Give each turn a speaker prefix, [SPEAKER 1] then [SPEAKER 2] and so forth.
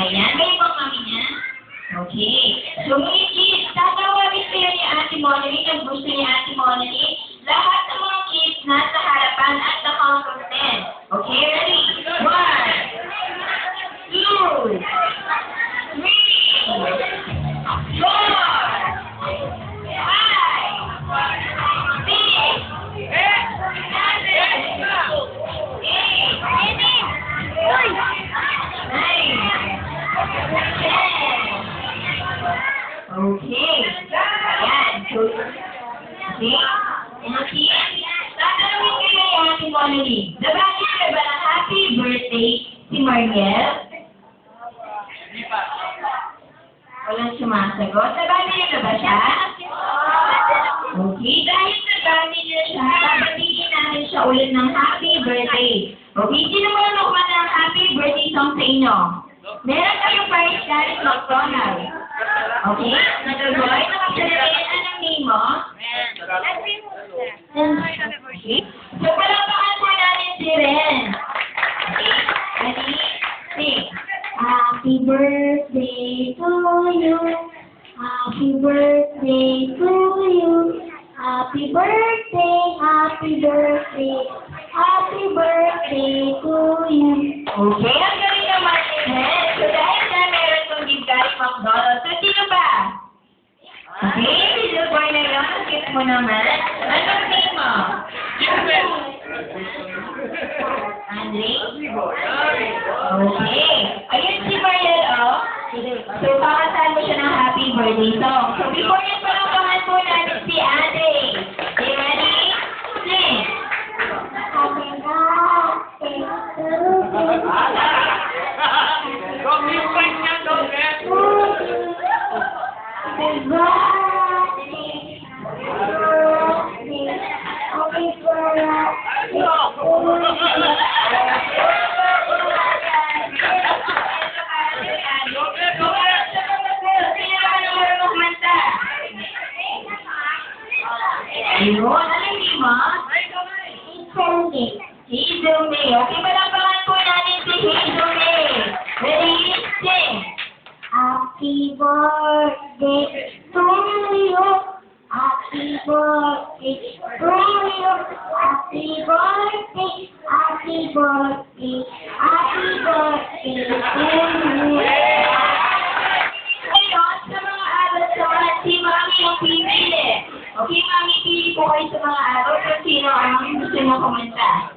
[SPEAKER 1] Ayan, kayo po mami niya? Okay. So, mga kids, tatawagin kayo ni Ate Monelly at gusto ni Ate Monelly. Lahat ng mga kids nasa harapan at the count of 10. Okay, ready? 1, 2, 3, 4, 5, 6, 7, 8, 9, 10. Okay. Ayan. So, okay. Okay. Tatanungin kayo ni Ate Monelly. Nabati ka ba ng happy birthday si Mariel? Walang sumasagot. Nabati niyo na ba siya? Okay. Dahil nabati niyo siya, babatiin natin siya ulit ng happy birthday. Okay. Sino mo na kumanta ng happy birthday song sa inyo? Meron kayong Paris Garrett McDonald. Okay? Nag-boy, nakapalagay anong name mo? Okay? So, palapakan po natin si Ren. Okay? Ready? Sing. Happy birthday to you. Happy birthday to you. Happy birthday, happy birthday. Happy birthday to you. Okay, ang galing naman ni Ren. So, dahil na meron kong gift galing McDonald's. So, sino ba? Okay, si little boy na yun. Ang gift mo naman. Anong name mo? Andre? Okay. Ayun si Mariel, oh. So, pakasal mo siya ng happy birthday song. So, before yun, palapakan po natin si Andre. Okay, ready? Sing. Happy birthday to Ayun, alam niyo mo? Hizume. Okay, palapakan po natin si Hizume. Ready? Sing. Happy birthday to you. Happy birthday to you. Happy birthday. Happy birthday. Happy birthday to you. Ngayon, sa mga adults naman, si Mami yung pipili. Okay, Mami, pili po kayo sa mga adults kung sino ang gusto nyo kumanta.